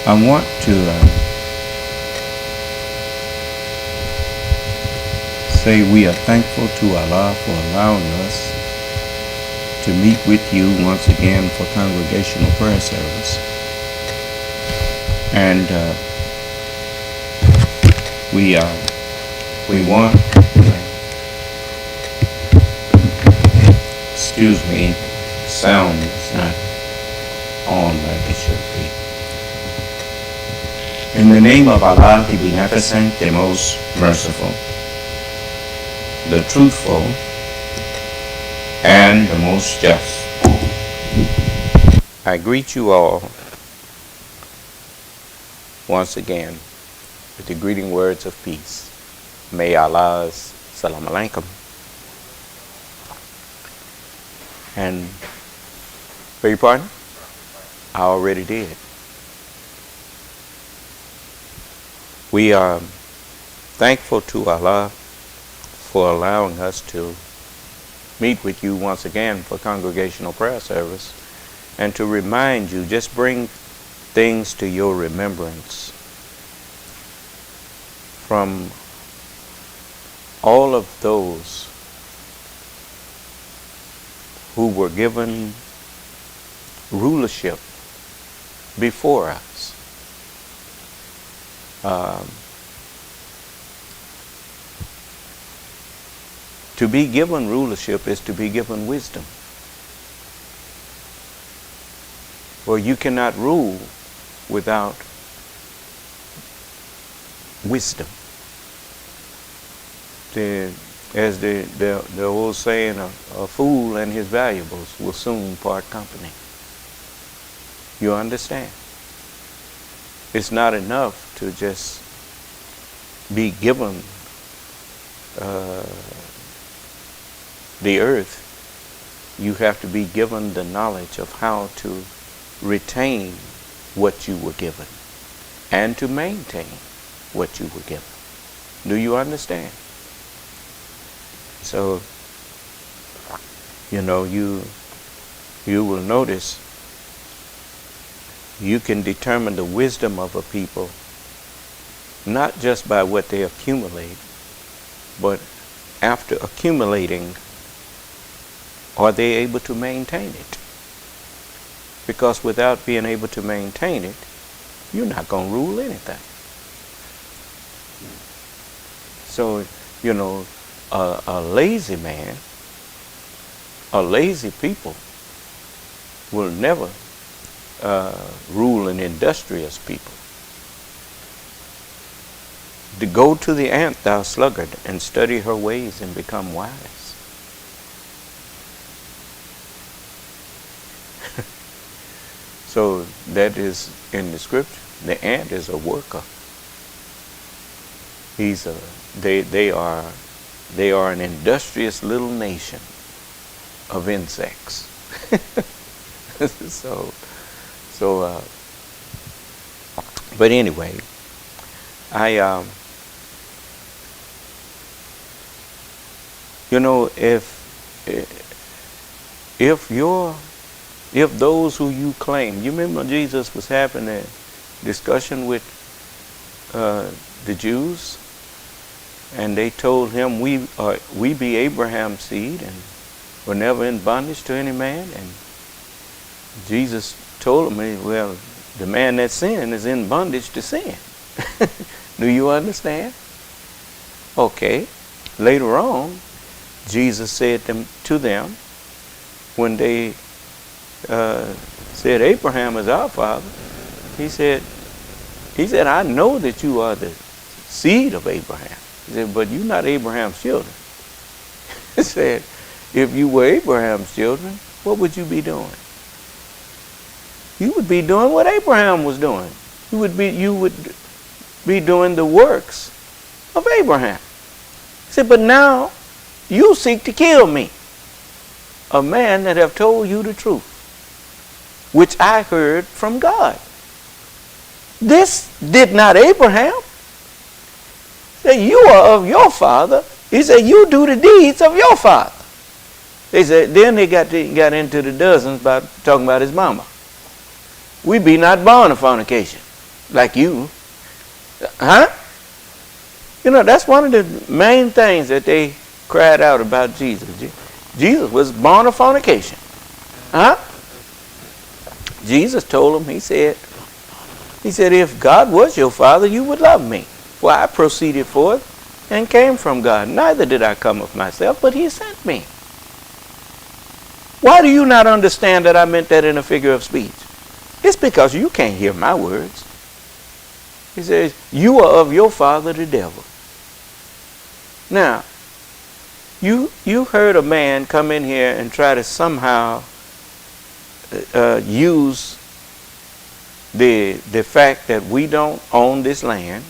I want to say we are thankful to Allah for allowing us to meet with you once again for congregational prayer service. And we want, excuse me, sound is not on like it should be. In the name of Allah, the Beneficent, the Most Merciful, the Truthful, and the Most Just, I greet you all once again with the greeting words of peace. May Allah's Salam Alaikum. And, beg your pardon? I already did. We are thankful to Allah for allowing us to meet with you once again for congregational prayer service, and to remind you, just bring things to your remembrance from all of those who were given rulership before us. To be given rulership is to be given wisdom. For you cannot rule without wisdom. As the old saying, a fool and his valuables will soon part company. You understand? It's not enough to just be given the earth. You have to be given the knowledge of how to retain what you were given and to maintain what you were given. Do you understand? So, you will notice you can determine the wisdom of a people not just by what they accumulate, but after accumulating, are they able to maintain it? Because without being able to maintain it, you're not going to rule anything. So, a lazy man, a lazy people will never rule an industrious people. To go to the ant, thou sluggard, and study her ways and become wise. So that is in the scripture. The ant is a worker. They are an industrious little nation of insects. But anyway, if those who you claim, you remember Jesus was having a discussion with the Jews, and they told him, we be Abraham's seed and were never in bondage to any man. And Jesus told them, well, the man that sinned is in bondage to sin. Do you understand? Okay. Later on, Jesus said to them, when they said, Abraham is our father, he said, I know that you are the seed of Abraham. He said, but you're not Abraham's children. He said, if you were Abraham's children, what would you be doing? You would be doing what Abraham was doing. You would be doing the works of Abraham. He said, but now you seek to kill me, a man that have told you the truth, which I heard from God. This did not Abraham. He said, you are of your father. He said, you do the deeds of your father. They said, then they got into the dozens about talking about his mama. We be not born of fornication. like you. Huh? You know, that's one of the main things that they cried out about Jesus. Jesus was born of fornication. Huh? Jesus told him, he said, if God was your father, you would love me. For I proceeded forth and came from God. Neither did I come of myself, but he sent me. Why do you not understand that I meant that in a figure of speech? It's because you can't hear my words. He says, you are of your father the devil. Now, you heard a man come in here and try to somehow use the fact that we don't own this land,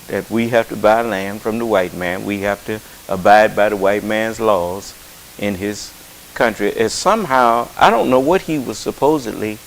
that we have to buy land from the white man, we have to abide by the white man's laws in his country, as somehow, I don't know what he was supposedly,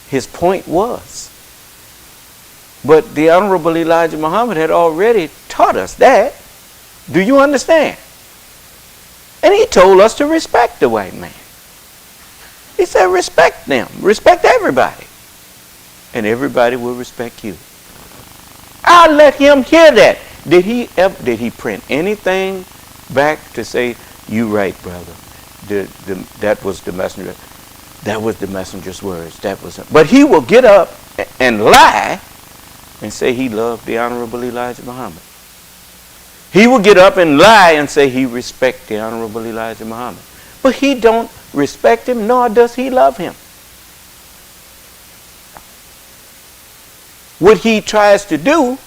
his point was. But the Honorable Elijah Muhammad had already taught us that. Do you understand? And he told us to respect the white man. He said, respect them. Respect everybody. And everybody will respect you. I let him hear that. Did he print anything back to say, you right, brother? That was the messenger. That was the messenger's words. But he will get up and lie and say he loved the Honorable Elijah Muhammad. He will get up and lie and say he respects the Honorable Elijah Muhammad. But he don't respect him, nor does he love him. What he tries to do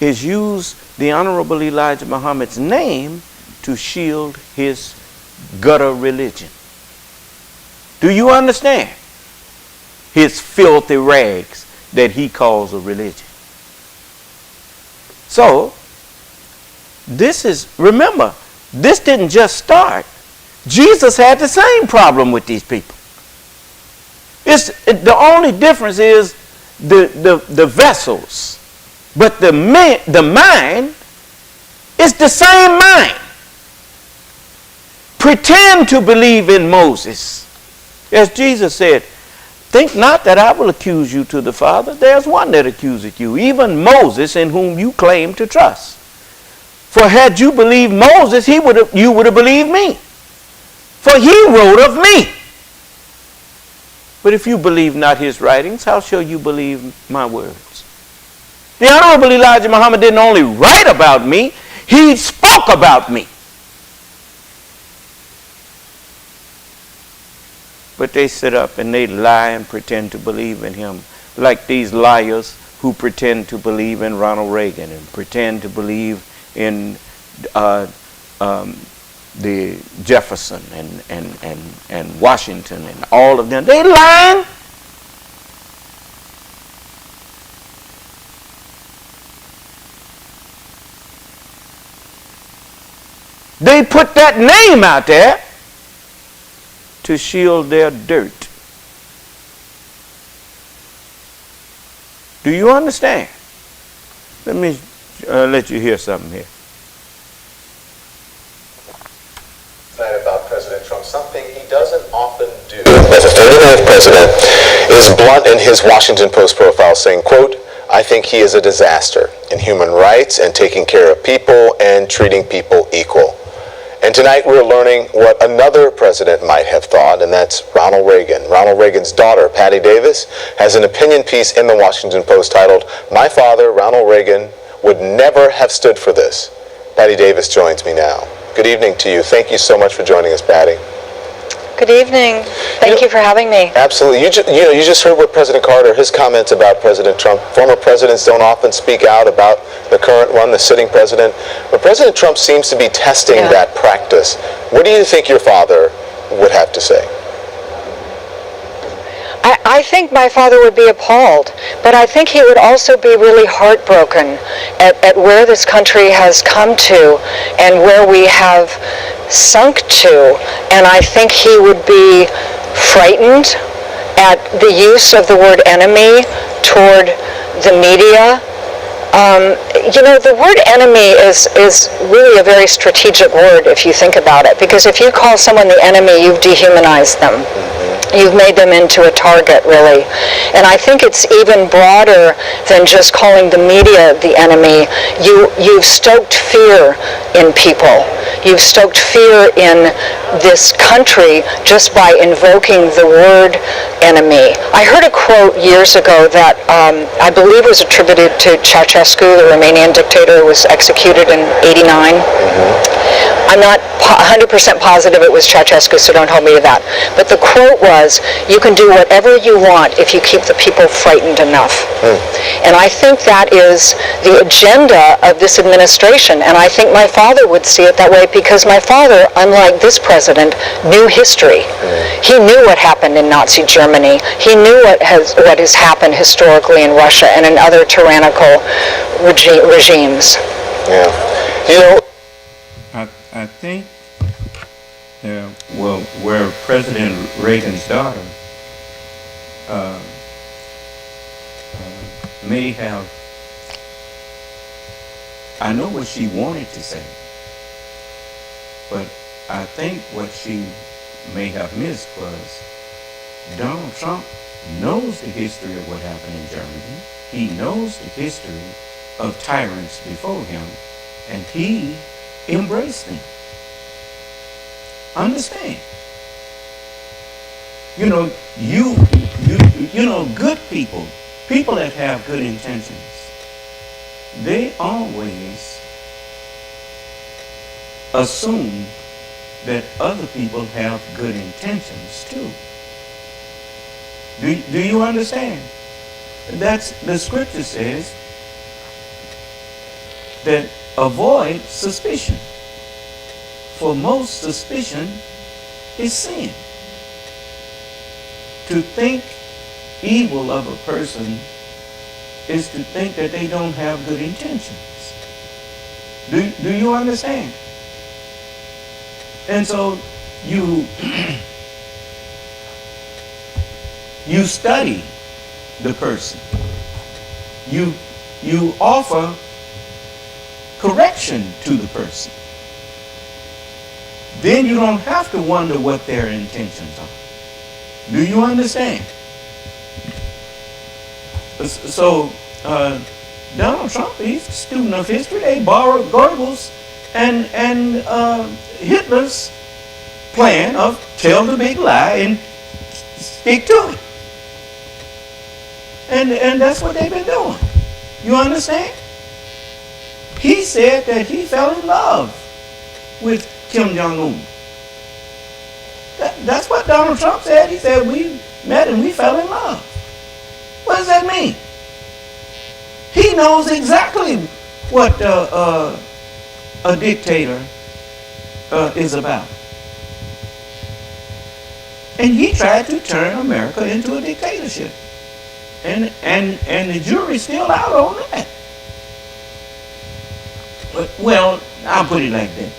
is use the Honorable Elijah Muhammad's name to shield his gutter religion. Do you understand? His filthy rags that he calls a religion. So, remember, this didn't just start. Jesus had the same problem with these people. The only difference is the vessels. But the mind is the same mind. Pretend to believe in Moses. As Jesus said, think not that I will accuse you to the Father. There's one that accuseth you, even Moses, in whom you claim to trust. For had you believed Moses, you would have believed me. For he wrote of me. But if you believe not his writings, how shall you believe my words? The Honorable Elijah Muhammad didn't only write about me, he spoke about me. But they sit up and they lie and pretend to believe in him, like these liars who pretend to believe in Ronald Reagan and pretend to believe in the Jefferson and Washington and all of them. They lying. They put that name out there to shield their dirt. Do you understand? Let me let you hear something here. Tonight about President Trump, something he doesn't often do. As the 39th president is blunt in his Washington Post profile, saying, quote, I think he is a disaster in human rights and taking care of people and treating people equal. And tonight we're learning what another president might have thought, and that's Ronald Reagan. Ronald Reagan's daughter, Patty Davis, has an opinion piece in the Washington Post titled, My Father, Ronald Reagan, Would Never Have Stood for This. Patty Davis joins me now. Good evening to you. Thank you so much for joining us, Patty. Good evening. Thank you for having me. Absolutely. You just heard what President Carter, his comments about President Trump. Former presidents don't often speak out about the current one, the sitting president. But President Trump seems to be testing that practice. What do you think your father would have to say? I think my father would be appalled, but I think he would also be really heartbroken at where this country has come to and where we have sunk to. And I think he would be frightened at the use of the word enemy toward the media. The word enemy is really a very strategic word if you think about it, because if you call someone the enemy, you've dehumanized them. You've made them into a target, really. And I think it's even broader than just calling the media the enemy. You've stoked fear in people. You've stoked fear in this country just by invoking the word enemy. I heard a quote years ago that I believe was attributed to Ceausescu, the Romanian dictator who was executed in '89. I'm not 100% positive it was Ceausescu, so don't hold me to that. But the quote was, you can do whatever you want if you keep the people frightened enough. And I think that is the agenda of this administration. And I think my father would see it that way because my father, unlike this president, knew history. He knew what happened in Nazi Germany. He knew what has happened historically in Russia and in other tyrannical regimes. Yeah. You know, I think, where President Reagan's daughter may have, I know what she wanted to say, but I think what she may have missed was Donald Trump knows the history of what happened in Germany. He knows the history of tyrants before him, and he embraced them. Understand? You know, you know, good people that have good intentions, they always assume that other people have good intentions too. Do you understand? That's the scripture says that avoid suspicion. For most suspicion is sin. To think evil of a person is to think that they don't have good intentions. Do you understand? And so you you study the person. You offer correction to the person. Then you don't have to wonder what their intentions are. Do you understand? So Donald Trump, he's a student of history. They borrowed Goebbels and Hitler's plan of tell the big lie and stick to it. And that's what they've been doing. You understand? He said that he fell in love with Kim Jong-un. That's what Donald Trump said. He said we met and we fell in love. What does that mean? He knows exactly what a dictator is about. And he tried to turn America into a dictatorship. And the jury's still out on that. But, well, I'll put it like that.